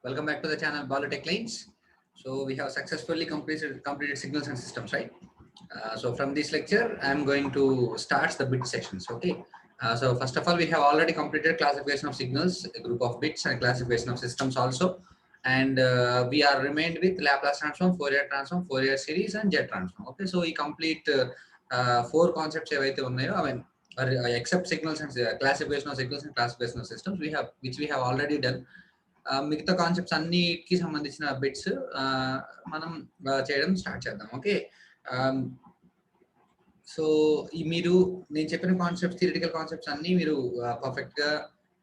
Welcome back to the channel Balu Tech Lines. So we have successfully completed signals and systems, right? So from this lecture, I'm going to start the bit sections. Okay. So first of all, we have already completed classification of signals, a group of bits, and classification of systems also. And we are remained with Laplace transform, Fourier transform, Fourier series, and jet transform. Okay. So we complete four concepts. I mean, except signals and classification of signals and classification of systems, which we have already done. మిగతా concepts అన్నిటికి సంబంధించిన bits మనం చేయడం start చేద్దాం. Okay. So మీరు నేను చెప్పిన concepts, theoretical concepts అన్ని మీరు పర్ఫెక్ట్ గా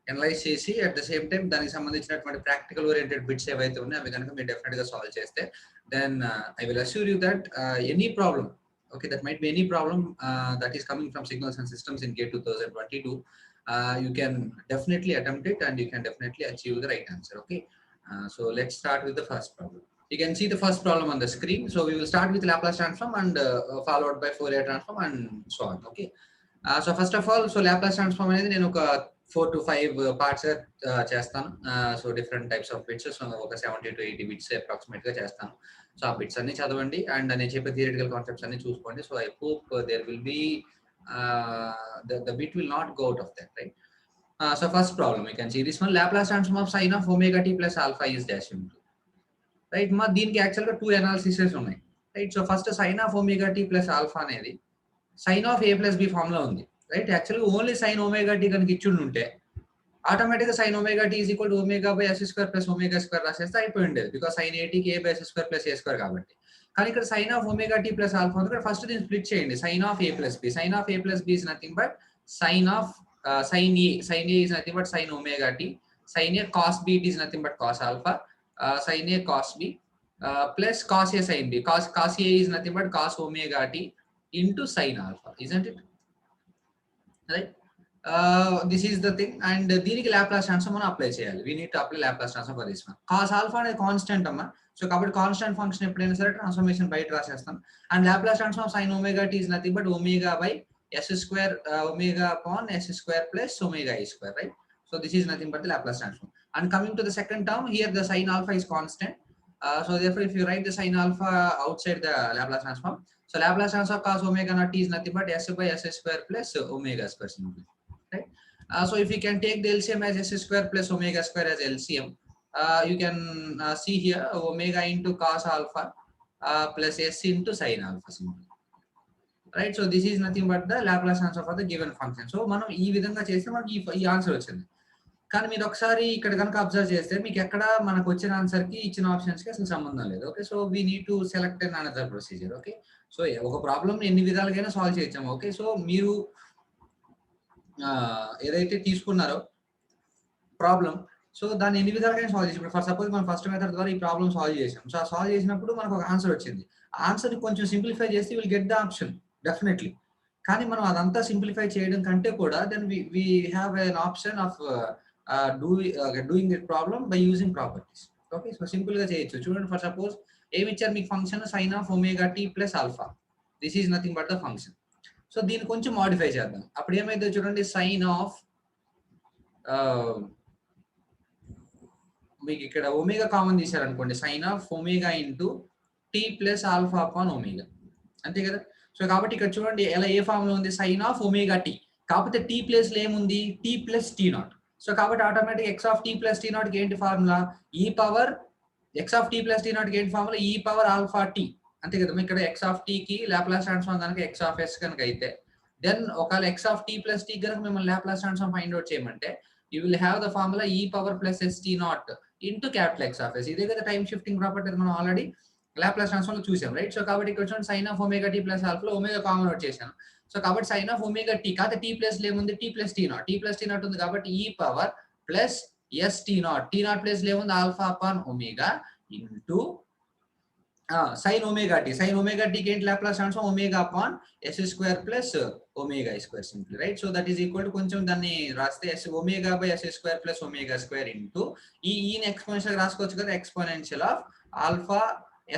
అనలైజ్ చేసి అట్ ద సేమ్ టైం దానికి సంబంధించినటువంటి ప్రాక్టికల్ ఓరియంటెడ్ బిట్స్ ఏవైతే ఉన్నాయో అవి కనుక మీరు డెఫినెట్ గా సాల్వ్ చేస్తే then I will assure you that any problem, okay, that might be any problem that is coming from signals and systems in GATE 2022, you can definitely attempt it and you can definitely achieve the right answer. Okay. So let's start with the first problem. You can see the first problem on the screen. So we will start with Laplace transform and followed by Fourier transform and so on. Okay. So first of all, so Laplace transform అనేది నేను ఒక 4 to 5 parts చేస్తాను. So different types of bits, so ఒక 70 to 80 bits approximate గా చేస్తాను. So ఆ bits అన్ని చదవండి అండ్ నేను చెప్పే థియరిటికల్ కాన్సెప్ట్స్ అన్ని చూసుకోండి. So I hope there will be the bit will not go out of that, right? So first problem, you can see this one, Laplace transform of sin of omega t plus alpha is dash into, right? మా దీనికి actual గా 2 అనాలిసిసెస్ ఉన్నాయి, right? So first sin of omega t plus alpha అనేది sin of a plus b form లో ఉంది, right? యాక్చువల్గా only sin omega t కనుక ఇచ్చుండి ఉంటే ఆటోమేటిక్గా sin omega t is equal to omega by s square plus omega square రాసేస్తే అయిపోయి ఉండేది, because sin at కి a by s square plus a square కాబట్టి. కానీ ఇక్కడ sin of omega t plus alpha ఉంది. ఇక్కడ ఫస్ట్ దీన్ని స్ప్లిట్ చేయండి, sin of a plus b. sin of a plus b is nothing but sin of sin a. sin a is nothing but sin omega t. sin a cos b it is nothing but cos alpha. sin a cos b plus cos a sin b. cos a is nothing but cos omega t into sin alpha, isn't it? Right? This is the thing, and దీనికి Laplace transform మనం apply చేయాలి. we need to apply Laplace transform for this one. cos alpha అనేది constant అమ్మా, so కాబట్టి constant function ఎప్పుడైనా సరే transformation బయట రాసేస్తాం. And Laplace transform sin omega t is nothing but omega by s square, omega upon s square plus omega e square, right? So this is nothing but the Laplace transform. And coming to the second term, here the sin alpha is constant, so therefore if you write the sin alpha outside the Laplace transform, so Laplace transform cos omega naught t is nothing but s by s square plus omega square simply, right? So if you can take the LCM as s square plus omega square as LCM, you can see here omega into cos alpha plus s into sin alpha simply, right? So this is nothing but the Laplace transform for the given function. So మనం ఈ విధంగా చేస్తే మనకి ఈ answer వచ్చింది. కానీ మీరు ఒకసారి ఇక్కడ కనుక అబ్జర్వ్ చేస్తే మీకు ఎక్కడ మనకు వచ్చిన ఆన్సర్ కి ఇచ్చిన ఆప్షన్స్ కి అసలు సంబంధం లేదు. Okay, so we need to select an another procedure. Okay, so ఒక ప్రాబ్లమ్ ఎన్ని విధాలుగా సాల్వ్ చేయొచ్చాము. ఓకే, సో మీరు ఏదైతే తీసుకున్నారో ప్రాబ్లం, సో దాన్ని ఎన్ని విధాలుగా సాల్వ్ చేసి, ఇప్పుడు ఫర్ సపోజ్ మనం ఫస్ట్ మెథడ్ ద్వారా ఈ ప్రాబ్లమ్ సాల్వ్ చేసాం. సో ఆ సాల్వ్ చేసినప్పుడు మనకు ఒక ఆన్సర్ వచ్చింది. ఆన్సర్ ని కొంచెం సింప్లిఫై చేస్తే will get the option definitely. కానీ మనం అదంతా సింప్లిఫై చేయడం కంటే కూడా then we have an option of doing this problem by using properties. Okay, so simple గా చేయొచ్చు. చూడండి, ఫర్ సపోజ్ ఏమి ఇచ్చారు మీకు function sin of omega t plus alpha. This is nothing but the function. So దీన్ని కొంచెం modify చేద్దాం. అప్పుడు ఏమైతే చూడండి, సైన్ ఆఫ్ మీకు ఇక్కడ ఒమేగా కామన్ తీశారనుకోండి, sine of omega into t plus alpha upon omega, అంతే కదా. సో కాబట్టి ఇక్కడ చూడండి ఎలా ఏ ఫామ్ లో ఉంది, సైన్ ఆఫ్ ఒమేగా టీ, కాకపోతే టీ ప్లేస్ లో ఏముంది, t plus t naught. So కాబట్టి automatic x of t plus t naught కి ఏంటి formula, e power x of t plus t naught కి ఏంటి formula, e power alpha tea, అంతే కదా. ఇక్కడ ఎక్స్ ఆఫ్ టీ కి లాప్లాస్ ట్రాన్స్ఫార్మ్ కనుక ఎక్స్ ఆఫ్ ఎస్ కనుక అయితే, దెన్ ఒకవేళ x of t plus t కనుక మిమ్మల్ని లాప్లాస్ ట్రాన్స్ఫార్మ్ ఫైండ్ అవుట్ చేయమంటే you will have the formula e power plus s t naught into capital x of s. ఇదే కదా time shifting property మనం already Laplace transform లో చూసాం, right? So కాబట్టి ఇక్కడ చూడండి sine of omega t plus alpha omega common out చేశాను. So కాబట్టి సైన్ ఆఫ్ ఒమేగా టీ కాదు, టీ ప్లస్ ఏముంది, t plus t naught. T plus t naught ఉంది కాబట్టి e power plus s t naught. T naught plus ఏముంది, alpha upon omega into sin omega t. sin omega t ఏంటి Laplace transform omega upon s square plus omega square simply, right? So that is equal to కొంచెం దాన్ని రాస్తే s omega by s square plus omega square into ఈని exponential రాసుకోవచ్చు కదా, exponential of alpha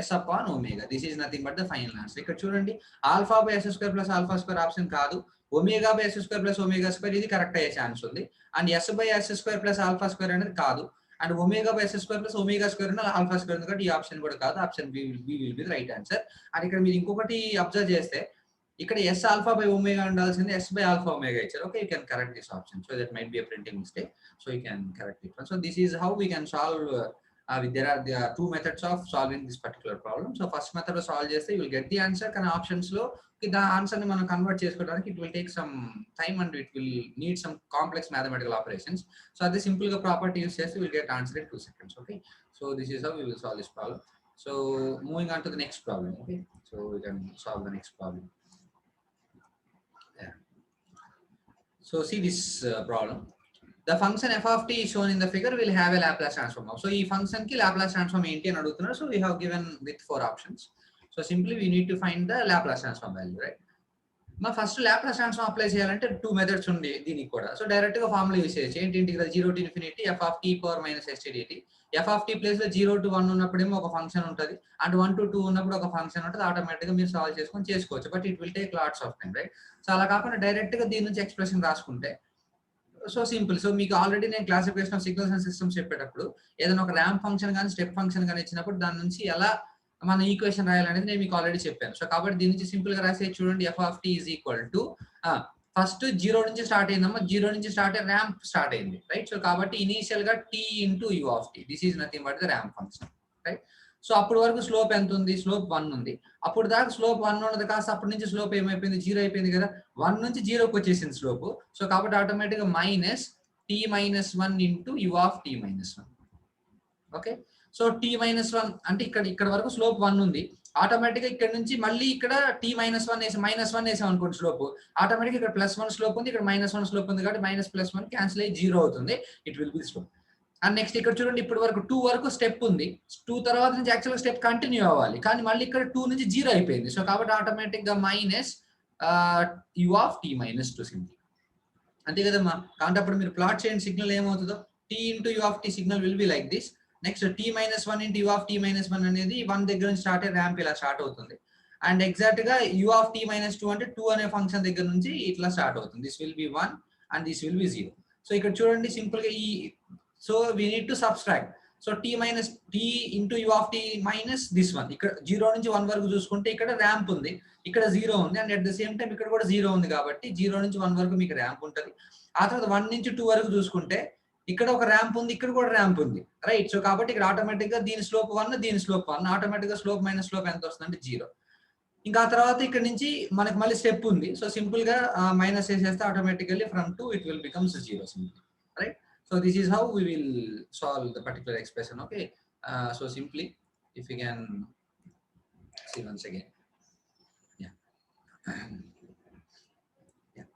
s upon omega. This is nothing but the final answer. ఇక్కడ చూడండి alpha by s square plus alpha square option కాదు, omega by s square plus omega square ఇది correct అయ్యే chance ఉంది. And s by s square plus alpha square అనేది కాదు. And omega by s square plus omega square ఉన్న alpha square ఉంది కాబట్టి ఈ ఆప్షన్ కూడా కాదు, option B will be the right answer. And ఇక్కడ మీరు ఇంకొకటి అబ్జర్వ్ చేస్తే ఇక్కడ ఎస్ ఆల్ఫా బై ఒమేగా ఉండాల్సింది ఎస్ బై ఆల్ఫా ఒమేగా ఇచ్చారు. Okay, you can correct this option. So that might be a printing mistake. So you can correct it. So this is how we can solve. There are two methods of solving this particular problem. So first method లో solve చేస్తే you will get the answer, కానీ options లో దా answer ని మనం convert చేసుకోవడానికి it will take some time and it will need some complex mathematical operations. So అదే simple గా property use చేస్తే you will get answer in 2 seconds. Okay, so this is how we will solve this problem. So moving on to the next problem. Okay, so we can solve the next problem. Yeah. So see this problem. The function f of t is shown in the figure will have a Laplace transform. So ఈ function కి Laplace transform ఏంటి అని అడుగుతున్నారు. So we have given with 4 options. So simply we need to find the Laplace transform value, right? మా first Laplace transform apply చేయాలంటే 2 methods ఉంది దీనికి కూడా. సో డైరెక్ట్ గా ఫార్ములా యూస్ చేయొచ్చు. ఏంటి integral 0 to infinity f of t power minus st dt. f of t place లో 0 to 1 ఉన్నప్పుడేమో ఒక ఫంక్షన్ ఉంటుంది, అండ్ 1 to 2 ఉన్నప్పుడు ఒక ఫంక్షన్ ఉంటుంది. ఆటోమేటిక్ గా మీరు సాల్వ్ చేసుకోవచ్చు, but it will take lots of time, right? So అలా కాకుండా డైరెక్ట్ గా దీని నుంచి ఎక్స్ప్రెషన్ రాసుకుంటే సో సింపుల్. సో మీకు ఆల్రెడీ నేను classification of signals and systems చెప్పేటప్పుడు ఏదైనా ఒక ర్యాంప్ ఫంక్షన్ కానీ స్టెప్ ఫంక్షన్ కానీ ఇచ్చినప్పుడు దాని నుంచి ఎలా మన ఈక్వేషన్ రాయాలనేది నేను మీకు ఆల్రెడీ చెప్పాను. సో కాబట్టి దీని నుంచి సింపుల్ గా రాసే చూడండి, f of t is equal to first 0 నుంచి స్టార్ట్ అయిందమ్మా, 0 నుంచి స్టార్ట్ అయ్యి ర్యాంప్ స్టార్ట్ అయింది, రైట్? సో కాబట్టి ఇనీషియల్ గా t into u of t, this is nothing but the ramp function, right? So అప్పటి వరకు స్లోప్ ఎంత ఉంది? స్లోప్ 1 ఉంది. అప్పుడు దాకా స్లోప్ 1 ఉన్నది కాస్త అప్పటి నుంచి స్లోప్ ఏమైపోయింది? 0 అయిపోయింది కదా. 1 నుంచి 0కి వచ్చేసింది స్లోప్. సో కాబట్టి ఆటోమేటిక్ గా minus t minus 1 into u of t minus 1. Okay, so t minus 1 అంటే ఇక్కడ వరకు స్లోప్ 1 ఉంది. ఆటోమేటిక్ గా ఇక్కడ నుంచి మళ్ళీ ఇక్కడ t minus 1 వేసి -1 వేసాం అనుకోండి స్లోప్, ఆటోమేటిక్ ఇక్కడ +1 స్లోప్ ఉంది, ఇక్కడ -1 స్లోప్ ఉంది కాబట్టి -+1 క్యాన్సిల్ అయ్యి 0 అవుతుంది. It will B slope. And next ఇక్కడ చూడండి, ఇప్పటి వరకు 2 వరకు స్టెప్ ఉంది. 2 తర్వాత నుంచి యాక్చువల్గా స్టెప్ కంటిన్యూ అవ్వాలి, కానీ మళ్ళీ ఇక్కడ 2 నుంచి 0 అయిపోయింది. సో కాబట్టి ఆటోమేటిక్ గా minus u of t minus 2 simple, అంతే కదమ్మా. కాబట్టి అప్పుడు మీరు ప్లాట్ చేయండి సిగ్నల్ ఏమవుతుందో, t into u of t signal will be like this. Next t minus 1 into u of t minus 1 అనేది 1 దగ్గర నుంచి స్టార్ట్ అయ్యి ర్యాంప్ ఇలా స్టార్ట్ అవుతుంది. అండ్ ఎగ్జాక్ట్ గా యూ ఆఫ్ టీ minus 2 అంటే 2 అనే ఫంక్షన్ దగ్గర నుంచి ఇట్లా స్టార్ట్ అవుతుంది. This will be 1 and this will be 0. So ఇక్కడ చూడండి సింపుల్ గా ఈ so we need to subtract. So t into u of t minus this 1, ఇక్కడ 0 నుంచి 1 వరకు చూసుకుంటే ఇక్కడ ర్యాంప్ ఉంది, ఇక్కడ 0 ఉంది, and at the same time ఇక్కడ కూడా 0 ఉంది కాబట్టి 0 నుంచి 1 వరకు మీకు ర్యాంప్ ఉంటుంది. ఆ తర్వాత 1 నుంచి 2 వరకు చూసుకుంటే ఇక్కడ ఒక ర్యాంప్ ఉంది, ఇక్కడ కూడా ర్యాంప్ ఉంది, రైట్? సో కాబట్టి ఇక్కడ ఆటోమేటిక్ గా దీని స్లోప్ 1, దీని స్లోప్ 1, ఆటోమేటిక్ గా స్లోప్ మైనస్ స్లోప్ ఎంత వస్తుందంటే 0. ఇంకా ఆ తర్వాత ఇక్కడ నుంచి మనకి మళ్ళీ స్టెప్ ఉంది. సో సింపుల్ గా మైనస్ చేసేస్తే automatically from 2 it will becomes 0 simple, right? So this is how we will solve the particular expression. Okay, so simply if you can see once again, yeah. Yeah.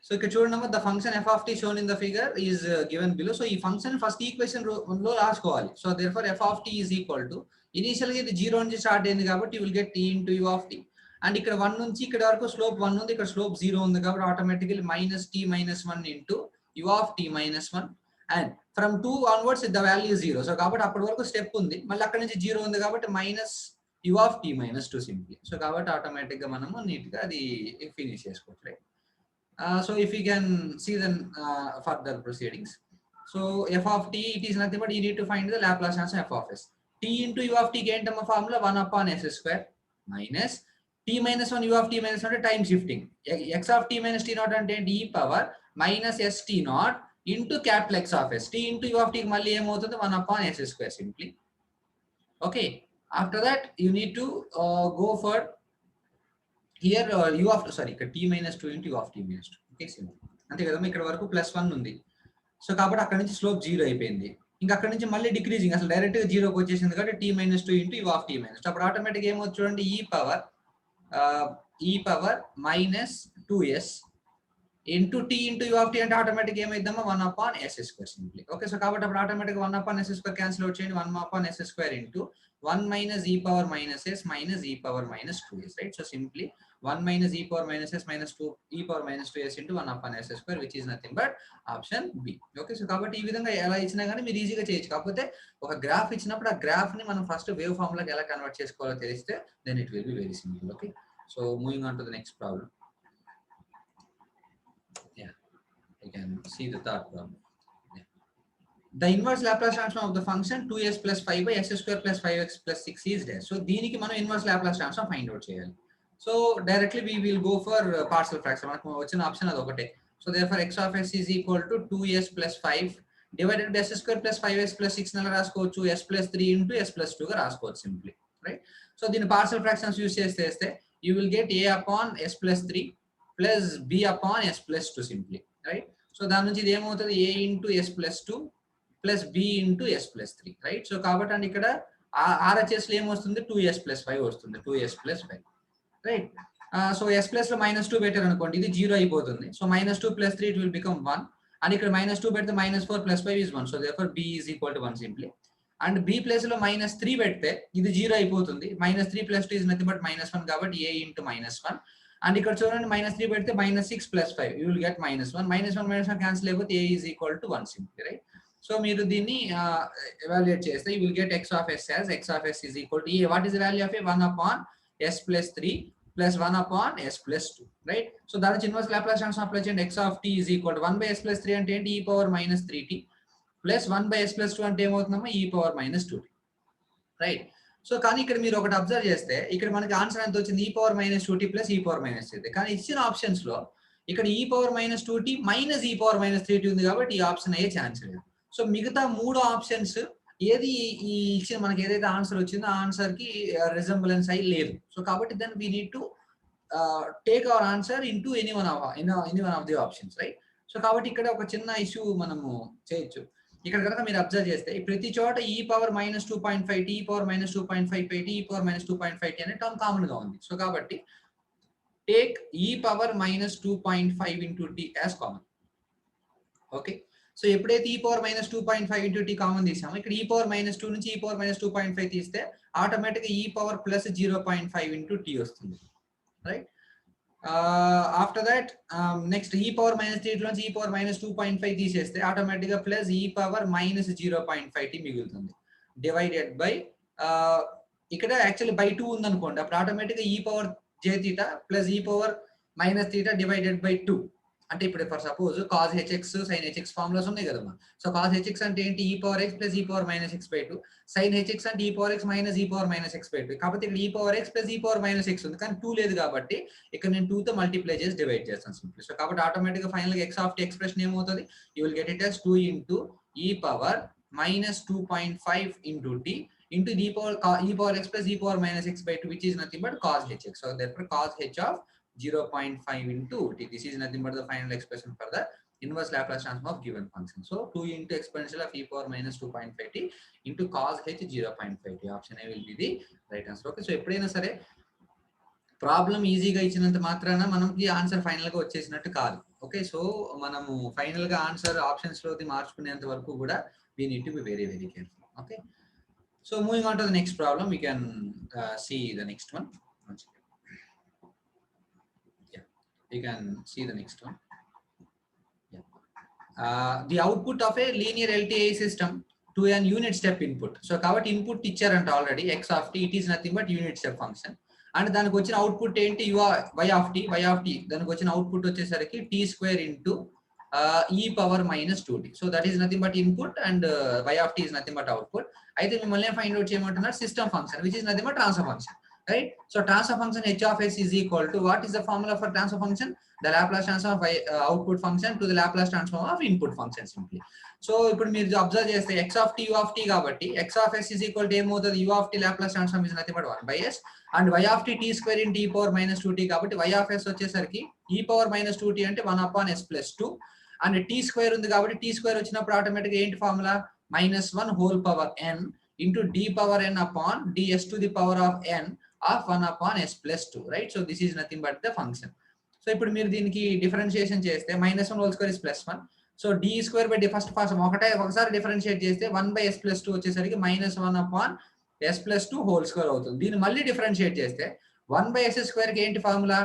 So ఇక్కడ చూడండి, the function f of t shown in the figure is given below. So ఈ function first equation లో రాసుకోవాలి. So therefore f of t is equal to, initial గా ఇది 0 నుంచి start అయింది కాబట్టి you will get t into u of t. And ఇక్కడ 1 నుంచి ఇక్కడ వరకు స్లోప్ 1 ఉంది, ఇక్కడ స్లోప్ 0 ఉంది కాబట్టి automatically minus t minus 1 into u of t minus 1, and from 2 onwards the value is 0. So కాబట్టి అప్పటి వరకు స్టెప్ ఉంది, మళ్ళీ అక్కడ నుంచి 0 ఉంది కాబట్టి minus u of t minus 2 simply. So కాబట్టి ఆటోమేటిక్ గా మనము నీట్ గా అది ఫినిష్ చేసుకోవచ్చు, right? So if you can see then further proceedings. So f of t it is nothing but you need to find the Laplace transform f of s. t into u of t కి ఏంటమ్మా formula 1 upon s square minus t minus 1 u of t minus 1 అంటే time shifting, x of t minus t naught అంటే d power minus s t naught into capital X of s. t into u of t మళ్ళీ ఏమవుతుంది 1 upon s square simply. Okay, after that you need to go for here u of ఇక్కడ t minus 2 into u of t minus 2. Okay, simple, అంతే కదమ్మా. ఇక్కడ వరకు +1 ఉంది, so కాబట్టి అక్కడ నుంచి స్లోప్ 0 అయిపోయింది. ఇంకా అక్కడ నుంచి మళ్ళీ డిక్రీజింగ్, అసలు డైరెక్ట్ గా 0కి వచ్చేసింది కాబట్టి t minus 2 into u of t minus 2. అప్పుడు ఆటోమేటిక్ ఏమవుతుంది చూడండి, e power minus 2s into t into u of t అంటే ఆటోమేటిక్ ఏమైందమ్మా 1 upon s square simply. Okay, so కాబట్టి అప్పుడు automatic 1 upon s square cancel out చేయండి. 1 upon s square into 1 minus e power minus s minus e power minus 2s, right? So simply 1 minus e power minus s minus 2 e power minus 2s into 1 upon s square which is nothing but option B. Okay, so కాబట్టి ఈ విధంగా ఎలా ఇచ్చినా కానీ మీరు ఈజీగా చేయొచ్చు. కాకపోతే ఒక గ్రాఫ్ ఇచ్చినప్పుడు ఆ గ్రాఫ్ ని మనం ఫస్ట్ వేవ్ ఫార్మ్ లోకి ఎలా కన్వర్ట్ చేసుకోవాలో తెలిస్తే then it will be very simple. Okay, so moving on to the next problem. You can see the third problem. Yeah. the inverse Laplace transform of the function 2s plus 5 by s square plus 5x plus 6 is there. So దీనికి మనం inverse Laplace transform find out చేయాలి. So directly we will go for partial fraction. మనకు వచ్చిన option అది ఒకటే. So therefore x of s is equal to 2s plus 5 divided by s square plus 5x plus 6 నెల రాసుకోవచ్చు, s plus 3 into s plus 2 గా రాసుకోవచ్చు simply, right. So దీని partial fractions use చేస్తే you will get a upon s plus 3 plus b upon s plus 2 simply, right. So దాని నుంచి ఇది ఏమవుతుంది, a into s plus 2 plus b into s plus 3, right. So కాబట్టి అండి ఇక్కడ RHS లో ఏమొస్తుంది, 2s plus 5 వస్తుంది, 2s plus 5, right. So s plus లో -2 పెట్టారు అనుకోండి, ఇది 0 అయిపోతుంది. So -2 plus 3 it will become 1, and ఇక్కడ -2 పెడితే -4 plus 5 is 1. So therefore b is equal to 1 simply. And b plus లో -3 పెడితే ఇది 0 అయిపోతుంది. -3 plus 2 is nothing but -1 కాబట్టి a into -1. అండ్ ఇక్కడ చూడండి -3 పెడితే -6 plus 5 you will get -1. -1 cancel అయిపోతే a is equal to 1 simply, right. So మీరు దీన్ని ఎవాల్యుయేట్ చేస్తే you will get x of s as x of s is equal to a. What is the value of a? 1 upon s plus 3 plus 1 upon s plus 2, right. So that is inverse Laplace transform apply చేయండి. x of t is equal to 1 by s plus 3 అంటే ఏంటి, e power minus 3t plus 1 by s plus 2 అంటే ఏమవుతుందమ్మా, e power minus 2t, right. So కానీ ఇక్కడ మీరు ఒకటి observe చేస్తే ఇక్కడ మనకి ఆన్సర్ ఎంత వచ్చింది, e power minus 2t plus e power minus 3t. కానీ ఇచ్చిన ఆప్షన్స్ లో ఇక్కడ e power minus 2t minus e power minus 3t ఉంది కాబట్టి ఈ ఆప్షన్ అయ్యే ఛాన్స్ లేదు. సో మిగతా మూడు ఆప్షన్స్ ఏది ఈ ఇచ్చిన మనకి ఏదైతే ఆన్సర్ వచ్చిందో ఆ ఆన్సర్ కి రిజంబులెన్స్ అయి లేదు. సో కాబట్టి then we need to take our answer into any one of the options, right. So కాబట్టి ఇక్కడ ఒక చిన్న ఇష్యూ మనము చేయొచ్చు. ఇక్కడ కనుక మీరు అబ్జర్వ్ చేస్తే ప్రతి చోట e power -2.5t, e power -2.5t, e power -2.5t అనే టర్మ్ కామన్ గా ఉంది. సో కాబట్టి take e power -2.5 into t as common, okay. So ఎప్పుడైతే e power -2.5 into t common తీసామో ఇక్కడ e పవర్ -2 నుంచి e పవర్ -2.5 తీస్తే ఆటోమేటిక్ గా e power plus 0.5 into t వస్తుంది, right. After that next e power -3 నుంచి e power -2.5 తీసేస్తే automatic గా ప్లస్ e పవర్ -0.5t మిగులుతుంది, డివైడెడ్ బై ఇక్కడ యాక్చువల్లీ బై 2 ఉంది అనుకోండి, అప్పుడు ఆటోమేటిక్ గా e power j θ plus e power -θ divided by 2. అంటే ఇప్పుడు for suppose cos hx sin hx formulas ఉన్నాయి కదమ్మా. సో cos hx అంటే ఏంటి, e power x plus e power -x/2, sin hx అంటే e power x minus e power -x/2. కాబట్టి ఇక్కడ e power x plus e power -x ఉంది, కానీ 2 లేదు కాబట్టి ఇక్కడ నేను 2 తో మల్టిప్లై చేసి డివైడ్ చేస్తాను సింప్లీ. సో కాబట్టి ఆటోమేటిక్ గా ఫైనల్ గా x ఆఫ్ t ఎక్స్ప్రెషన్ ఏమవుతుంది, you will get it as 2 into e power -2.5 into t into e power x plus e power -x/2, which is nothing but cos hx. So therefore cos h of 0.5 into t. This is nothing but the final expression for the inverse Laplace transform of given function. So 2 into exponential of e power -2.5t into cos h 0.5t. Option A will be the right answer. Okay. So ఎప్పుడైనా సరే problem ఈజీగా ఇచ్చినంత మాత్రాన మనకి answer final గా వచ్చేసినట్టు కాదు. Okay. So మనము final గా ఆన్సర్ ఆప్షన్స్ లోది మార్చుకునేంత వరకు కూడా we need to be very very careful. Okay. So moving on to the next problem, we can see the next one. You can see the next one. The output of a linear LTI system to an unit step input. So కాబట్టి input ఇచ్చారంట already x of t, it is nothing but unit step function. And దానికి వచ్చిన output ఏంటి, y of t దానికి వచ్చిన output వచ్చేసరికి t square into e power -2t. So that is nothing but input and y of t is nothing but output. అయితే మిమ్మల్ని find out చేయమంటున్నారు system function, which is nothing but transfer function. Right. So transfer function h of s is equal to, what is the formula for transfer function? The Laplace transform of output function to the Laplace transform of input function simply. So ఇప్పుడు మీరు observe చేస్తే x of t u of t కాబట్టి x of s is equal to ఏమవుతుంది, u of t Laplace transform is nothing but 1 by s, and y of t t square into e power -2t కాబట్టి y of s వచ్చేసరికి e power -2t అంటే 1 upon s plus 2, and t square ఉంది కాబట్టి t square వచ్చినప్పుడు automatic ఏంటి formula, -1 whole power n into d power n upon ds to the power of n of 1 upon s plus 2, right. So this is nothing but the function. So ఇప్పుడు మీరు దీనికి differentiation చేస్తే -1 whole square is +1. So d square by first ఒకసారి differentiate చేస్తే 1 by s plus 2 వచ్చేసరికి -1 upon s plus 2 whole square అవుతుంది. దీన్ని మళ్ళీ డిఫరెన్షియేట్ చేస్తే 1 by s square కి ఏంటి formula,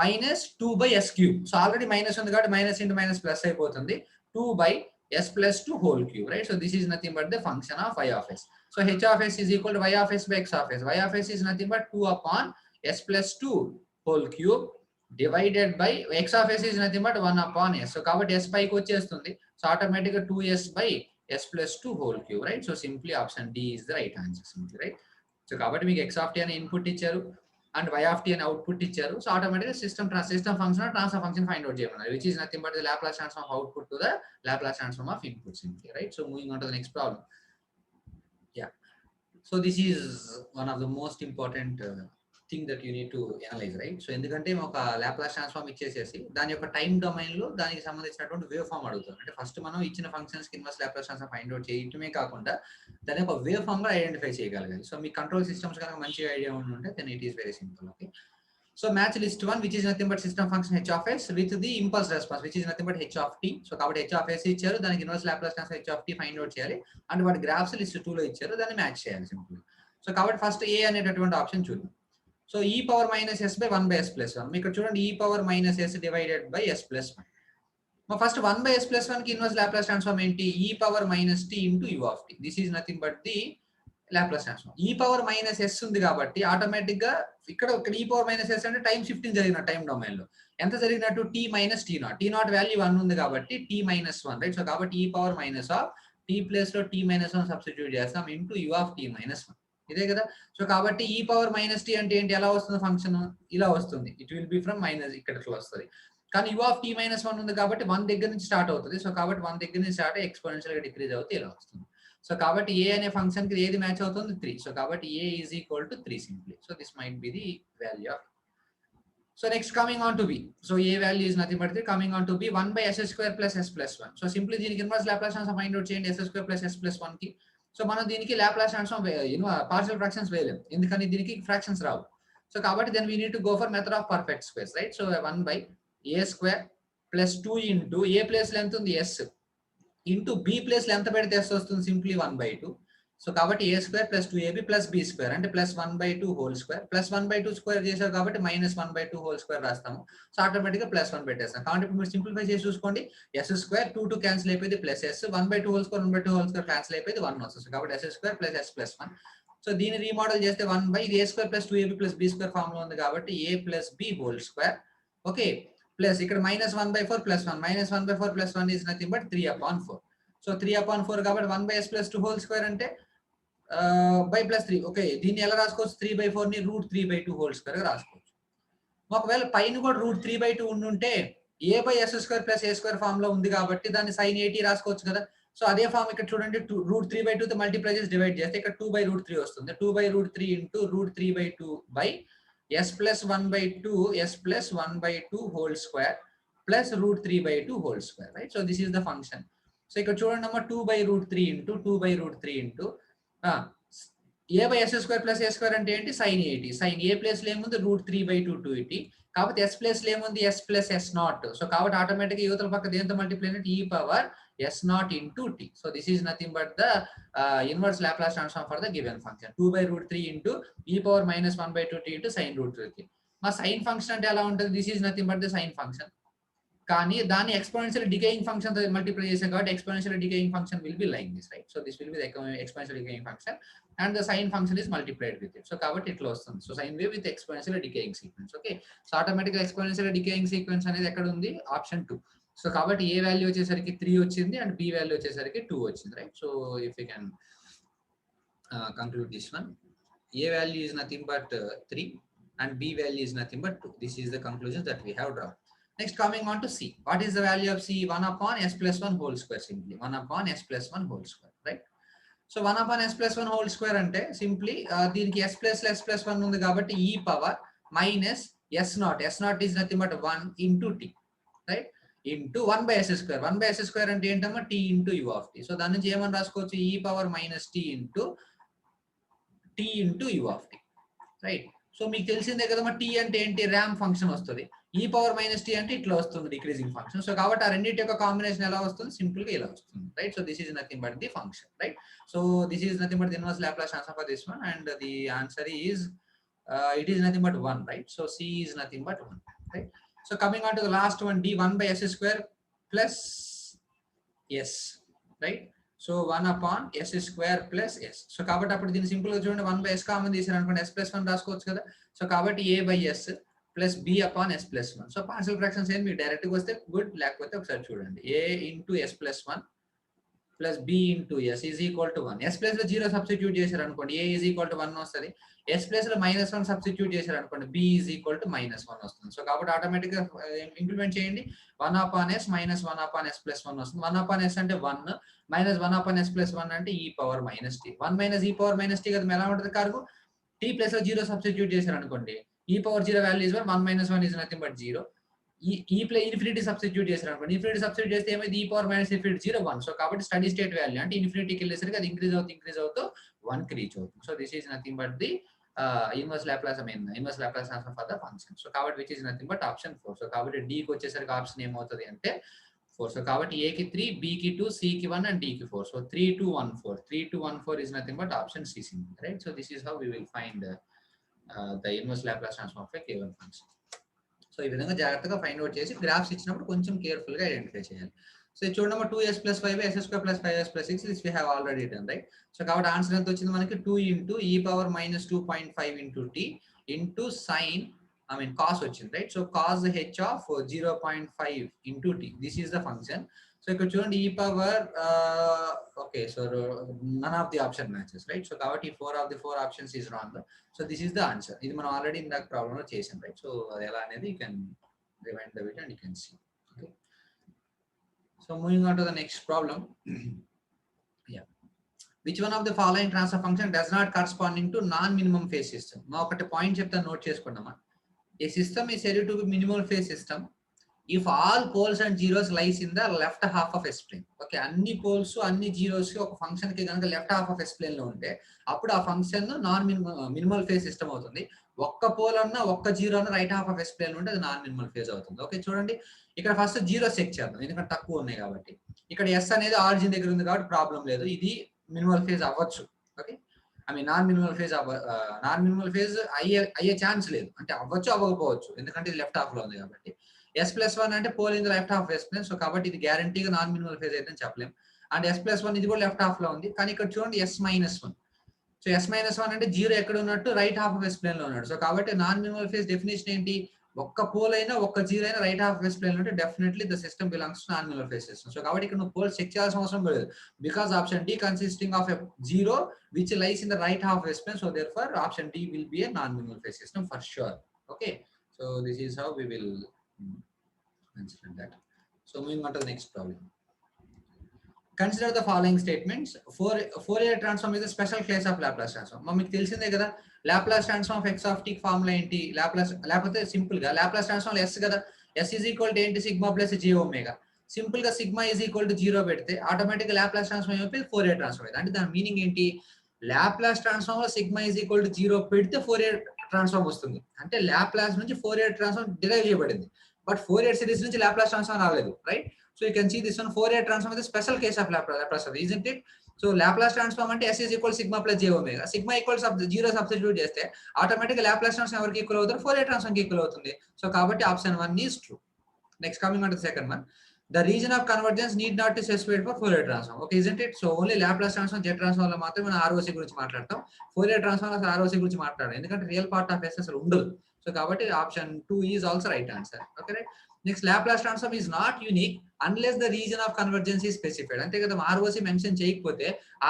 -2 by s cube. So already minus ఉంది కాబట్టి మైనస్ ఇంటూ మైనస్ ప్లస్ అయిపోతుంది, 2 by s plus 2 whole cube, right. So this is nothing but the function of y of s. So h of s is equal to y of s by x of s. Y of s is nothing but 2 upon s plus 2 whole cube divided by x of s is nothing but 1 upon s. So కాబట్టి s పైకి వచ్చేస్తుంది. So automatic గా 2s by s plus 2 whole cube, right? So simply option D is the right answer simply, right? So కాబట్టి మీకు x of t అని input ఇచ్చారు and y of t అని output ఇచ్చారు. సో ఆటోమేటిక్గా system function transfer function find out చేయమన్నారు, which is nothing but the Laplace transform of output to the Laplace transform of input simply, right? So moving on to the next problem. Yeah. So this is one of the most important thing that you need to analyze, right? So ఎందుకంటే ఒక Laplace transform ఇచ్చేసేసి దాని యొక్క time domain లో దానికి సంబంధించినటువంటి wave form అడుగుతారు. అంటే first మనం ఇచ్చిన ఫంక్షన్స్ కి inverse Laplace transform find out చేయటమే కాకుండా దాని యొక్క వేవ్ ఫామ్ గా ఐడెంటిఫై చేయగలగాలి. సో మీ కంట్రోల్ సిస్టమ్స్ కనుక మంచిగా ఐడియా ఉంటే then it is very simple. Okay, so match list 1 which is nothing but system function h of s with the impulse response which is nothing but h of t. So కాబట్టి h of s ఇచ్చారు, దానికి inverse Laplace transform h of t find out చేయాలి and వాటి graphs list 2 లో ఇచ్చారు, దాన్ని match చేయాలి simple. So కాబట్టి ఫస్ట్ ఏ అనేటటువంటి ఆప్షన్ చూద్దాం. So e power minus s by 1 by s plus 1. ఇక్కడ చూడండి e power minus s divided by s plus 1. First 1 by s plus 1 కి ఇన్వర్స్ లాప్లాస్ ట్రాన్స్ఫార్మ్ ఏంటి? e power minus t into u of t. This is nothing but the Laplace transform. e power minus s ఉంది కాబట్టి automatic గా ఇక్కడ e power minus s అంటే time shifting జరిగిన time domain లో ఎంత జరిగినట్టు t minus t0. t0 value 1 ఉంది కాబట్టి t minus 1, రైట్? సో కాబట్టి e power minus of t place లో t minus 1 సబ్స్టిట్యూట్ చేస్తాం into u of t minus 1. ఇదే కదా. సో కాబట్టి e పవర్ మైనస్ టీ అంటే ఏంటి? ఎలా వస్తుంది ఫంక్షన్? ఇలా వస్తుంది. It will be from minus, ఇక్కడ వస్తుంది. కానీ u ఆఫ్ t మైనస్ 1 ఉంది కాబట్టి 1 దగ్గర నుంచి స్టార్ట్ అవుతుంది. సో కాబట్టి 1 దగ్గర నుంచి స్టార్ట్ ఎక్స్పోనెన్షియల్ గా డిక్రీజ్ అవుతే ఇలా వస్తుంది. సో కాబట్టి a అనే ఫంక్షన్ కి ఏది మ్యాచ్ అవుతుంది? 3. సో కాబట్టి a is equal to 3 simply. So this might be the value of. So next coming on to b. So a value is nothing but 3. Coming on to b 1 by s square plus s plus 1. So simply దీనికి inverse Laplace transform find out చేయండి s square plus s plus 1 కి. So మనం దీనికి Laplace transform partial fractions వేయలేం, ఎందుకని దీనికి fractions రావు. So కాబట్టి then we need to go for method of perfect squares, right? So 1 by a square plus 2 into a place లో ఎంత ఉంది? s ఇంటూ b ప్లేస్ లో ఎంత పెడితే s వస్తుంది? Simply 1 by 2. సో కాబట్టి a square plus 2ab plus b square అంటే plus 1 by 2 whole square plus 1 by 2 square చేశారు కాబట్టి మైనస్ 1 by 2 హోల్ స్క్వేర్ రాస్తాము. సో ఆటోమేటిక్ గా ప్లస్ 1 పెట్టేస్తాం. కాబట్టి ఇప్పుడు మీరు సింప్లిఫై చేసి చూసుకోండి. s స్క్వేర్ 2 క్యాన్సిల్ అయిపోయింది plus s 1 by 2 whole square 1 by 2 whole square cancel అయిపోయింది 1 వస్తుంది. కాబట్టి s square plus s plus 1. So దీన్ని రీమోడల్ చేస్తే 1 by ఇది a స్క్వేర్ ప్లస్ 2ab ప్లస్ b స్క్వేర్ ఫామ్ లో ఉంది కాబట్టి a plus b whole square. Okay, plus ఇక్కడ minus 1 by 4 plus 1 minus 1 by 4 plus 1 is nothing but 3/4. So 3/4 కాబట్టి 1 by s plus 2 whole square అంటే by plus 3. Okay, దీన్ని ఎలా రాసుకోవచ్చు? 3/4 ని √3/2 హోల్ స్క్వేర్ గా రాసుకోవచ్చు. ఒకవేళ పైన కూడా √3/2 ఉండుంటే a by s square plus a square form లో ఉంది కాబట్టి దాన్ని sin at రాసుకోవచ్చు కదా. సో అదే ఫామ్ ఇక్కడ చూడండి, √3/2 తో మల్టిప్లై చేసి డివైడ్ చేస్తే ఇక్కడ 2/√3 వస్తుంది. 2/√3 into √3/2 by s plus 1/2 s plus 1/2 whole square plus √3/2 whole square, right? So this is the function. So ఇక్కడ చూడండి అమ్మా, 2/√3 into 2/√3 into a by s square plus a square అంటే ఏంటి? sin at. sin a place లో ఏముంది? √3/2 2it. కాబట్టి s place లో ఏముంది? s plus s0. సో కాబట్టి ఆటోమేటిక్ యువతల పక్క దేంతో మల్టిప్లై అంటే e power s0 into t. So this is nothing but the inverse Laplace transform for the given function. 2/√3 into e power minus 1/2t into sin √3. మా sine function అంటే ఎలా ఉంటుంది? This is nothing but the sine function. కానీ దాన్ని exponential decaying function తో multiply చేసాం కాబట్టి exponential decaying function will be like this, right? So this will be the exponential decaying function and the sine function is multiplied with it. So కాబట్టి ఇట్లా వస్తుంది. So sine wave with exponential decaying sequence. Okay, so automatic గా exponential decaying sequence అనేది ఎక్కడ ఉంది? Option 2. So కాబట్టి ఏ value వచ్చేసరికి 3 వచ్చింది అండ్ బి వాల్యూ వచ్చేసరికి 2 వచ్చింది, రైట్? So if you can conclude this one, A value is nothing but 3 and b value is nothing but 2. This is the conclusion that we have drawn. Next, coming on to c. What is the value of c? 1 upon s plus 1 whole square simply. 1 upon s plus 1 whole square, right? So 1 upon s plus 1 whole square ante simply దీనికి s plus 1 ఉంది కాబట్టి e power minus s0 is nothing but 1 into t, right? Into 1 by s square. 1 by s square అంటే ఏంటమ్మా? t into u of t. So దాని నుంచి ఏమని రాసుకోవచ్చు? e power minus t into u of t, right? So మీకు తెలిసిందే కదమ్మా, t అంటే ఏంటి? ర్యాంప్ ఫంక్షన్ వస్తుంది. e పవర్ మైనస్ t అంటే ఇట్లా వస్తుంది, డిక్రీజింగ్ ఫంక్షన్. సో కాబట్టి ఆ రెండింటి యొక్క కాంబినేషన్ ఎలా వస్తుంది? సింపుల్ గా ఇలా వస్తుంది, right? So this is nothing but the function, right? So this is nothing but the inverse Laplace transform for this one and the answer is it is nothing but 1, right? So c is nothing but 1, right? So coming on to the last one, d 1 by s square plus s, right? So 1 upon s square plus s. So కాబట్టి అప్పుడు దీన్ని simple గా చూడండి, 1 by s common తీసారు అనుకోండి, s plus 1 రాసుకోవచ్చు కదా. So కాబట్టి a by s plus b upon s plus 1. So partial fractions ఏంటి? మీకు డైరెక్ట్ గా వస్తే గుడ్, లేకపోతే ఒకసారి చూడండి. a into s plus 1 plus b into s is equal to 1. S place లో 0 సబ్స్టిట్యూట్ చేశారు అనుకోండి, ఏ ఈజ్ ఈక్వల్ టు 1 వస్తుంది. ఎస్ ప్లేస్ లో -1 సబ్స్టిట్యూట్ చేశారు అనుకోండి, బి ఈజ్ ఈక్వల్ టు -1 వస్తుంది. సో కాబట్టి ఆటోమేటిక్ గా ఇంప్లిమెంట్ చేయండి. 1/s మైనస్ 1/s ప్లస్ 1 వస్తుంది. 1/s అంటే 1 మైనస్ 1/s ప్లస్ 1 అంటే e power minus t. 1 minus e power minus t కదా ఎలా ఉంటుంది కార్గు. టీ ప్లస్ లో 0 సబ్స్టిట్యూట్ చేశారు అనుకోండి, e power 0 value is 1, 1 minus 1 is nothing but 0. ఈ ప్లే ఇన్ఫినిటీ సబ్స్టిట్యూట్ చేశారు అనుకోండి, ఇన్ఫినిటీ సబ్స్టిట్యూట్ చేస్తే ఏమైంది, e power minus infinity 0 1. So కాబట్టి స్టడీ స్టేట్ వాల్యూ అంటే ఇన్ఫినిటీకి వెళ్ళేసరికి అది ఇంక్రీజ్ అవుతూ 1 కి రీచ్ అవుతుంది. So this is nothing but the inverse Laplace transform for the function. So కాబట్టి which is nothing but option 4. So కాబట్టి D కి వచ్చేసరికి ఆప్షన్ ఏమవుతుంది అంటే 4. సో కాబట్టి A కి 3, B కి 2, C కి 1 and D కి 4. So 3 2 1 4. 3 2 1 4 is nothing but option C, right? So this is how we will find the inverse Laplace transform of a given function. So ఈ విధంగా జాగ్రత్తగా ఫైండ్ అవుట్ చేసి graphs ఇచ్చినప్పుడు కొంచెం కేర్ఫుల్ గా ఐడెంటిఫై చేయాలి. సో చూడండి 2s + 5 s² + 5s + 6 this we have already done, right? So కాబట్టి ఆన్సర్ ఎంత వచ్చింది మనకి, 2 * e power minus 2.5 * t into sine cos వచ్చింది, రైట్? సో cos h of 0.5 * t, this is the function. So ఇక్కడ చూడండి e power okay, so none of the option matches, right? So కాబట్టి 4 of the 4 options is wrong. So this is the answer. ఇది మనం already ఇందాక problem లో చేసాం, right? So అది ఎలా అనేది you can rewind the video and you can see. Okay, so moving on to the next problem. Yeah, which one of the following transfer function does not corresponding to non minimum phase system? మా ఒకటి point చెప్తాను, note చేసుకున్నామా. A system is said to be minimal phase system if all poles and zeros lies in the left half of S-plane. Okay, అన్ని poles అన్ని zeros ఒక function కి కనుక left half of S-plane లో ఉంటే అప్పుడు ఆ function non minimal phase system అవుతుంది. ఒక్క పోల్ అన్నా ఒక్క జీరో అన్న రైట్ హాఫ్ ఆఫ్ S-plane ఉంటే అది నాన్ మినిమల్ ఫేజ్ అవుతుంది. ఓకే, చూడండి ఇక్కడ ఫస్ట్ జీరో చెక్ చేద్దాం, ఎందుకంటే తక్కువ ఉన్నాయి కాబట్టి. ఇక్కడ S అనేది ఆరిజిన్ దగ్గర ఉంది కాబట్టి ప్రాబ్లం లేదు, ఇది మినిమల్ ఫేజ్ అవ్వచ్చు. ఓకే, నాన్ మినిమల్ ఫేజ్ అయ్యే ఛాన్స్ లేదు, అంటే అవ్వచ్చు అవ్వకపోవచ్చు, ఎందుకంటే ఇది లెఫ్ట్ హాఫ్ లో ఉంది కాబట్టి. s+1 అంటే pole in the left half S-plane, so కాబట్టి ఇది గ్యారంటీగా నాన్ మినిమల్ ఫేజ్ అయితే చెప్పలేం. అండ్ s+1 ఇది కూడా లెఫ్ట్ హాఫ్ లో ఉంది, కానీ ఇక్కడ చూడండి s-1. సో s-1 అంటే జీరో ఎక్కడ ఉన్నట్టు రైట్ హాఫ్ ఆఫ్ S-plane లో ఉన్నాడు. సో కాబట్టి నాన్ మినిమల్ ఫేజ్ డెఫినేషన్ ఏంటి, ఒక్క పోల్ అయినా ఒక్క జీరో అయినా రైట్ హాఫ్ S-plane లో ఉంటే definitely the system belongs to non minimal phase system. So కాబట్టి ఇక్కడ నువ్వు పోల్స్ చెక్ చేయాల్సిన అవసరం లేదు, because option D consisting of a zero which lies in the right half of S-plane, so therefore option D will be a non-minimal phase system for sure. Okay, so this is how we will consider that. So moving on to the next problem. Consider the following statements. Fourier transform is a special case of Laplace transform. మీకు తెలిసిందే కదా, Laplace transform of x of t formula ఏంటి, లేకపోతే simple గా Laplace transform s కదా, s is equal to ఏంటి, sigma plus j omega. Simple గా sigma is equal to 0 పెడితే ఆటోమేటిక్ Laplace transform అయిపోయి Fourier transform అయితే. అంటే దాని మీనింగ్ ఏంటి, లాప్లాస్ ట్రాన్స్ఫార్మ్ లో సిగ్మా ఈజ్ ఈక్వల్ టు 0 పెడితే ఫోరియర్ ట్రాన్స్ఫార్మ్ వస్తుంది. అంటే లాప్లాస్ నుంచి ఫోరియర్ ట్రాన్స్ఫార్మ్ డిరైవ్ చేయబడింది, బట్ ఫోరియర్ సిరీస్ నుంచి లాప్లాస్ ట్రాన్స్ఫార్మ్ రాలేదు, right? So you can see this one, Fourier transform is special case of Laplace, isn't it? So Laplace transform అంటే s is equal sigma plus j omega. Sigma equal 0 substitute చేస్తే automatic Laplace transform ఎవరికి equal అవుతుంది, Fourier transform కి equal అవుతుంది. So కాబట్టి option 1 is true. Next coming on to the second one, the region of convergence need not be specified for Fourier transform. Okay, isn't it? So only Laplace transform, Z transform లో మాత్రమే మనం ROC గురించి మాట్లాడతాం. Fourier transform లో ROC గురించి మాట్లాడాలి, ఎందుకంటే real part of S అసలు ఉండదు. సో కాబట్టి option 2 is also right answer. Okay, right? Next, Laplace transform is not unique unless the region of convergence is specified. అంతే కదా, ROC మెన్షన్ చేయకపోతే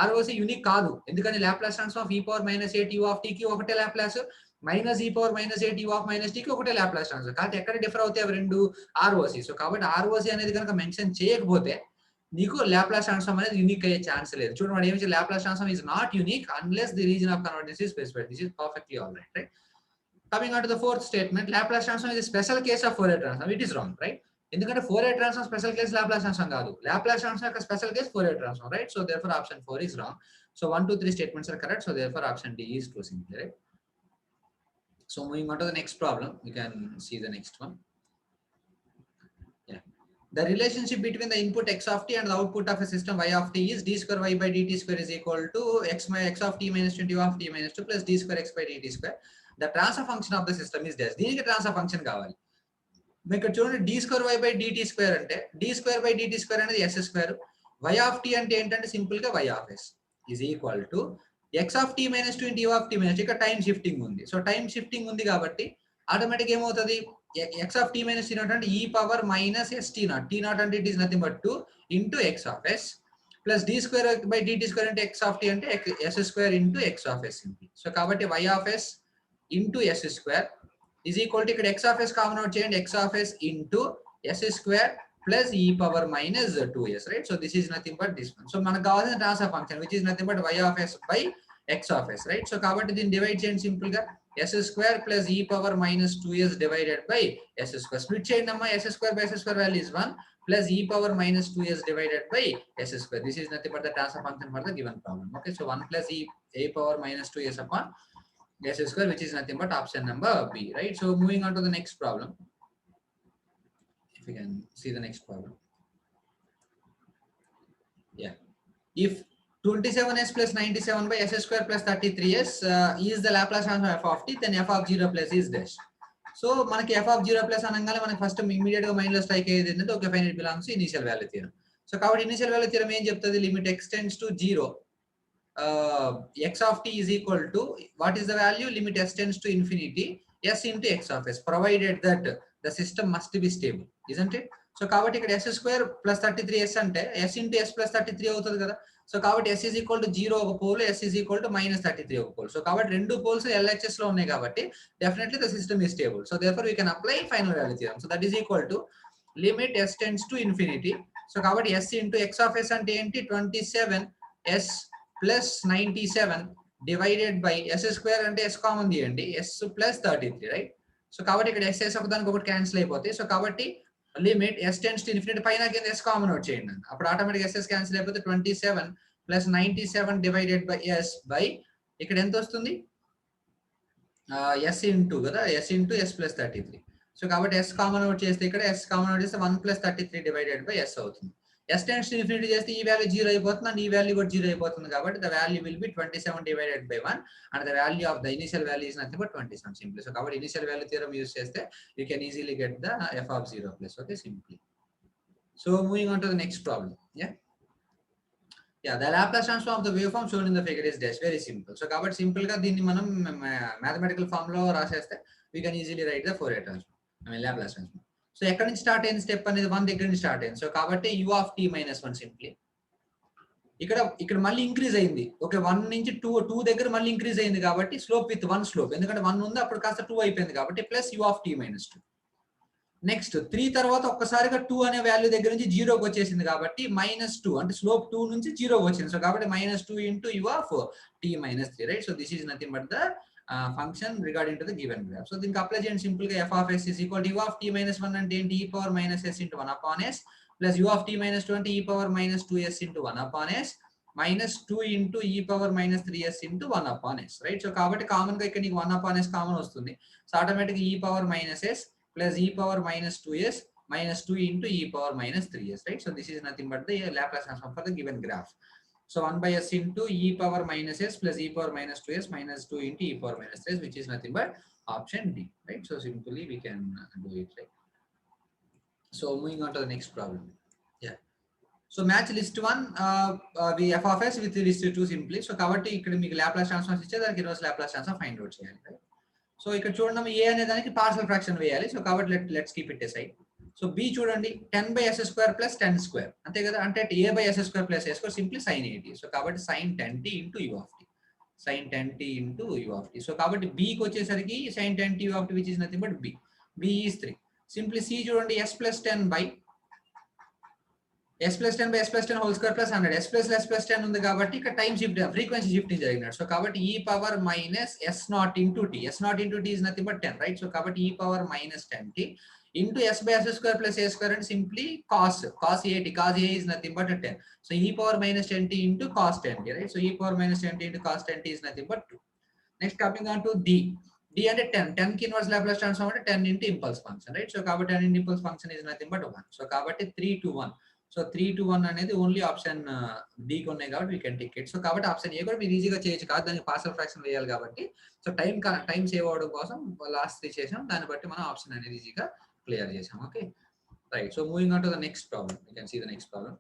ROC యూనిక్ కాదు, ఎందుకంటే Laplace transform of e power minus 8u of t కి ఒకటే Laplace, minus e power minus 8u of minus t కి ఒకటే Laplace transfer. కాబట్టి ఎక్కడ డిఫర్ అవుతాయి అవి రెండు, ROC. సో కాబట్టి ROC అనేది కనుక మెన్షన్ చేయకపోతే నీకు లాప్లాస్ ట్రాన్స్ఫార్మ్ అనేది యూనిక్ అయ్యే ఛాన్స్ లేదు. చూడండి వాడు ఏమి, Laplace transform is not unique unless the region of convergence is specified. This is perfectly all right, right? Coming on to the fourth statement, Laplace transform is special case of Fourier transform. It is wrong, right? ఎందుకంటే Fourier transform special case Laplace transform కాదు, Laplace transform యొక్క special case Fourier transform, right? So therefore option 4 is wrong. So 1 2 3 statements are correct. So therefore option D is true simply, right? So moving on to the next problem, we can see the next one. Yeah, the relationship between the input x of t and the output of a system y of t is d square y by dt square is equal to x of t minus 20 of t minus 2 plus d square x by dt square. The transfer function of the system is this. దీనికి transfer function కావాలి. మీకు చూడండి d square y by dt square అంటే d square by dt square అనేది s square, y of t అంటే ఏంటంటే simple గా y of s is equal to x of t minus 20 of t minus, ఇక్కడ time shifting ఉంది. So time shifting ఉంది కాబట్టి automatic ఏమవుతుంది, x of t minus t naught అంటే e power minus s t naught. t naught అంటే it is nothing but 2 into x of s plus d square by dt square అంటే x of t అంటే s square into x of s simply. So కాబట్టి y of s into s square is equal to ఇక్కడ x of s common out చేయండి, x of s into s square plus e power minus 2s, right. So this is nothing but this one. So మనకు కావాల్సిన transfer function which is nothing but y of s by x of s, right. So కాబట్టి దీన్ని divide చేయండి simple గా, s square plus e power minus 2s divided by s square. Split చేయండి అమ్మా, s square by s square value is 1 plus e power minus 2s divided by s square. This is nothing but the transfer function for the given problem. Okay, so 1 plus e power minus 2s upon s square, which is nothing but option number B, right? So moving on to the next problem. If you can see the next problem. Yeah. If 27s plus 97 by s square plus 33s is the Laplace transform f of t, then f of 0 plus is dash. So మనకి f of 0 plus అనగానే మనకి first immediate గా mind లో strike అయ్యేది ఏంటంటే okay fine it belongs to initial value theorem. So కాబట్టి initial value theorem ఏం చెప్తుంది, limit x tends to 0 x of t is equal to what is the value, limit s tends to infinity s into x of s provided that the system must be stable, isn't it. So కాబట్టి ఇక్కడ s square plus 33s అంటే s into s plus 33 అవుతుంది కదా. So కాబట్టి s is equal to 0 ఒక pole, s is equal to minus 33 ఒక pole. So కాబట్టి రెండు పోల్స్ LHS లో ఉన్నాయి కాబట్టి definitely the system is stable. So therefore we can apply final value theorem. So that is equal to limit s tends to infinity. So కాబట్టి s into x of s అంటే ఏంటి, 27s plus 97 divided by s square అంటే s common తీయండి, s plus 33, right. So కాబట్టి ఇక్కడ s ఒకదానికి ఒకటి cancel అయిపోతాయి. సో కాబట్టి limit s tends to infinity పైన కింద s కామన్ అవుట్ చేయండి, అప్పుడు ఆటోమేటిక్ s క్యాన్సిల్ అయిపోతే 27 plus 97 divided by s by ఇక్కడ ఎంత వస్తుంది s ఇంటూ కదా, s into s plus 33. So కాబట్టి s కామన్ అవుట్ చేస్తే ఇక్కడ s కామన్ అవుట్ చేస్తే 1 ప్లస్ 33 డివైడెడ్ బై s అవుతుంది. s టెండ్స్ టు ఇన్ఫినిటీ చేస్తే ఈ వాల్యూ 0 అయిపోతుంది అండ్ ఈ వాల్యూ కూడా 0 అయిపోతుంది. కాబట్టి the value will be 27 divided by 1 and the value of the initial value is nothing but 27 simply. So కాబట్టి ఇనిషియల్ వాల్యూ థియరం యూస్ చేస్తే you can easily get the f of 0 plus, okay, simply. So moving on to the next problem. The Laplace transform of the waveform shown in the figure is dash. Very simple. So కాబట్టి simple గా దీన్ని మనం mathematical form లో రాసేస్తే we can easily write the Fourier transform, Laplace transform. So ఎక్కడి నుంచి start అయింది step అనేది 1 దగ్గర నుంచి స్టార్ట్ అయింది. సో కాబట్టి u of t minus 1 simply. ఇక్కడ మళ్ళీ ఇంక్రీజ్ అయింది, ఓకే, 1 నుంచి 2 దగ్గర మళ్ళీ ఇంక్రీజ్ అయింది కాబట్టి స్లోప్ విత్ 1 స్లోప్, ఎందుకంటే 1 ఉంది అప్పుడు కాస్త 2 అయిపోయింది కాబట్టి plus u of t minus 2. Next 3 తర్వాత ఒక్కసారిగా 2 అనే వాల్యూ దగ్గర నుంచి 0కి వచ్చేసింది కాబట్టి -2 అంటే స్లోప్ 2 నుంచి 0కి వచ్చింది. సో కాబట్టి -2 into u of t minus 3, right. So this is nothing but the function regarding to the given graph. So దీనికి అప్లై చేయండి సింపుల్ గా, f of s is equal to u of t minus 1 అంటే ఏంటి, e power minus s into 1 upon s plus u of t minus 2 అంటే e power minus 2s into 1 upon s minus 2 into e power minus 3s into 1 upon s, right. So కాబట్టి common గా ఇక్కడ నీకు 1 upon s common వస్తుంది. So automatic e power minus s plus e power minus 2s minus 2 into e power minus 3s, right. So this is nothing but the Laplace transform for the given graph. So 1 by s into e power minus s plus e power minus 2s minus 2 into e power minus 3s, which is nothing but option D, right. So simply we can do it, right. So moving on to the next problem. So match list 1 we f of s with list 2 simply. So కాబట్టి ఇక్కడ మీకు Laplace transform ఇచ్చే దానికి inverse Laplace transform find out చేయాలి, right. So ఇక్కడ చూడండి A అనే దానికి పార్షియల్ ఫ్రాక్షన్ వేయాలి. సో కాబట్టి let's keep it aside. So B చూడండి 10 by s square plus 10 square అంతే కదా, అంటే a by s square plus a square simply sine 80. So కాబట్టి sine 10t into u of t, sine 10t into u of t. So కాబట్టి బికి వచ్చేసరికి sine 10t you of t which is nothing but b is 3. Simply c చూడండి s plus 10 by s plus 10 by s plus 10 whole square plus 100. S plus 10 ఉంది కాబట్టి ఇక్కడ time shift frequency shifting జరిగినట్టు. So కాబట్టి e power minus s naught into t, s naught into t is nothing but 10, right. So కాబట్టి e power minus 10t into s by s square plus a square అంటే simply cos 80, cos a is nothing but 10. So e power minus 10t into cos 10t, right. So e power minus 10t into cos 10t is nothing but 2. Next coming on to d అంటే 10 కి inverse Laplace transform అంటే 10 into impulse function, right. So కాబట్టి 10 into impulse function is nothing but 1. So కాబట్టి 3 to 1. So 3 to 1 అనేది only option D కి ఉన్నాయి కాబట్టి we can take it. So కాబట్టి ఆప్షన్ ఏ కూడా మీరు ఈజీగా చేయొచ్చు కాదు, దానికి పార్షియల్ ఫ్రాక్షన్ వేయాలి కాబట్టి. సో టైం సేవ్ అవడం కోసం లాస్ట్ 3 చేసాం, దాన్ని బట్టి మనం ఆప్షన్ అనేది ఈజీగా క్లియర్ చేసాం, okay, right. So moving on to the next problem, you can see the next problem.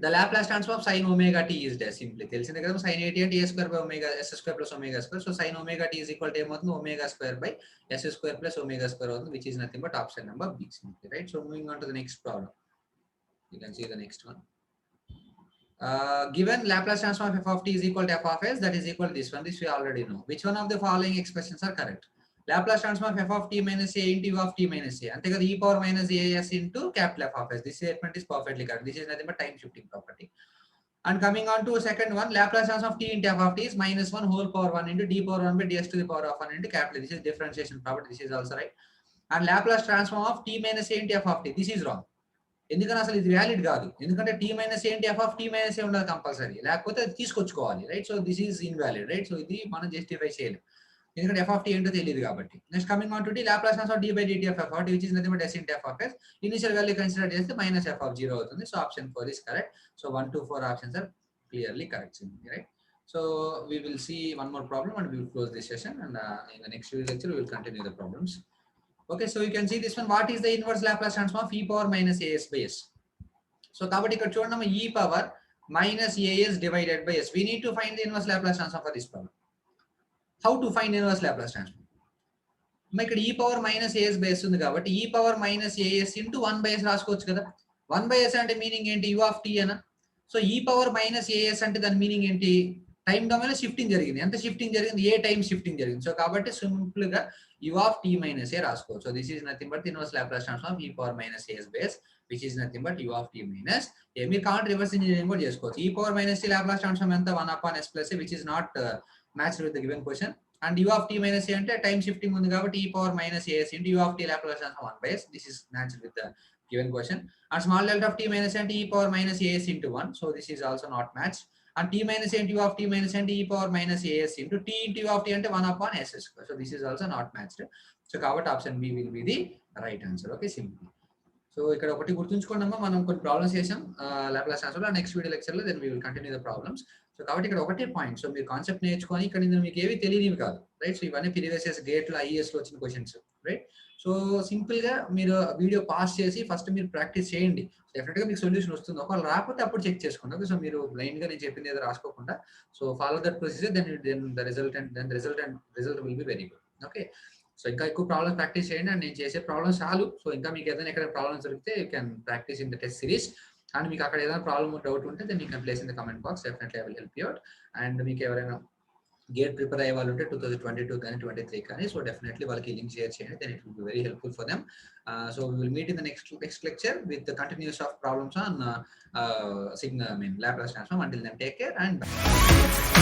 The Laplace transform of sin omega t is dash. Simply తెలిసిందే కదా, sin 80 అంటే a square by omega s square plus omega square. సో sin omega t is equal to ఏమవుతుంది, omega square by s square plus omega square అవుతుంది, which is nothing but option number B, simply, right. So moving on to the next problem, you can see the next one. given Laplace transform of f of t is equal to f of s, that is equal to this one. This we already know. Which one of the following expressions are correct? Laplace transform of f of t minus a into u of t minus a. Ante kada e power minus as into capital F of s. This statement is perfectly correct. This is nothing but time shifting property. And coming on to second one, Laplace transform of t into f of t is minus 1 whole power 1 into d power 1 by ds to the power of 1 into capital. This is differentiation property. This is also right. And Laplace transform of t minus a into f of t. This is wrong. ఎందుకని అసలు ఇది valid కాదు, ఎందుకంటే t minus ఏంటి f of t minus a ఉండదు compulsory, లేకపోతే అది తీసుకొచ్చుకోవాలి, right. So this is invalid, right. So ఇది మనం జస్టిఫై చేయలేం ఎందుకంటే ఎఫ్ ఆఫ్ టీ ఏంటో తెలియదు కాబట్టి. Next coming on to the Laplace transform d by d t of f of t which is nothing but s into f of s. Initial value consider చేస్తే minus f of 0 అవుతుంది. So option 4 is correct. So 1 to 4 options are clearly correct, right. So we will see one more problem and we will close this session, and in the next lecture we will continue the problems. Okay, so you can see this one. What is the inverse Laplace transform of e power minus as by s? So కాబట్టి ఇక్కడ చూడండి, e power minus as divided by s. We need to find the inverse Laplace transform for this power. How to find inverse Laplace transform? ఇక్కడ e power minus as by s ఉంది కాబట్టి e power minus as into 1 by s రాసుకోవచ్చు కదా. 1 by s అంటే meaning ఏంటి? u of t అనా. So e power minus as అంటే దాని మీనింగ్ ఏంటి? టైం డొమైన్ షిఫ్టింగ్ జరిగింది. ఎంత షిఫ్టింగ్ జరిగింది? ఏ టైం షిఫ్టింగ్ జరిగింది. సో కాబట్టి సింపుల్ గా u of t minus a రాసుకోవచ్చు. So this is nothing but the inverse Laplace transform of e power minus as by s, which is nothing but u of t minus a. మీరు కావాలంటే reverse engineering కూడా చేసుకోవచ్చు. e power minus t Laplace transform ఎంత? 1 upon s plus a, which is not matched with the given question. And u of t minus a అంటే time shifting ఉంది కాబట్టి e power minus as into u of t Laplace transform 1 by s. This is matched with the given question. And small delta of t minus అంటే e power minus as into 1. So this is also not matched. And t minus into u of t minus అంటే e power minus as into t into u of t అంటే 1 upon s square. So this is also not matched. So కాబట్టి ఆప్షన్ B will be the right answer. Okay, simple. So ఇక్కడ ఒకటి గుర్తుంచుకోండి అమ్మా, మనం కొన్ని ప్రాబ్లమ్స్ చేసాం లాప్లాస్ ట్రాన్స్ఫార్మ్ లో. నెక్స్ట్ వీడియో లెక్చర్ లో then we will continue the problems. So కాబట్టి ఇక్కడ ఒకటే పాయింట్. సో మీరు కాన్సెప్ట్ నేర్చుకొని ఇక్కడ మీకు ఏవి తెలియనివి కాదు, రైట్. సో ఇవన్నీ ప్రీవియస్ ఇయర్స్ గేట్ లో ఐఏఎస్ లో వచ్చిన క్వశ్చన్స్, రైట్. సో సింపుల్ గా మీరు వీడియో పాస్ చేసి ఫస్ట్ మీరు ప్రాక్టీస్ చేయండి. డెఫినెట్ గా మీకు సొల్యూషన్ వస్తుంది. ఒకవేళ రాకపోతే అప్పుడు చెక్ చేసుకోండి. ఓకే, సో మీరు బ్లైండ్ గా నేను చెప్పింది ఏదో రాసుకోకుండా so follow that procedure, then the result will be very good. Okay, so ఇంకా ఎక్కువ ప్రాబ్లమ్స్ ప్రాక్టీస్ చేయండి. అండ్ నేను చేసే ప్రాబ్లమ్స్ చాలు. సో ఇంకా మీకు ఏదైనా ఎక్కడ ప్రాబ్లమ్స్ దొరికితే you can practice in the test series. And మీకు అక్కడ ఏదైనా ప్రాబ్లమ్ డౌట్ ఉంటే then you can place in the comment box. Definitely I will help you out. And మీకు ఎవరైనా గేట్ ప్రిపేర్ అయ్యే వాళ్ళు ఉంటే 2022 కానీ 23 కానీ, సో డెఫినెట్లీ వాళ్ళకి లింక్ షేర్ చేయండి. Then it will be very helpful for them. So we will meet in the next lecture with the continuous of problems on Laplace transform. Until then, take care and bye.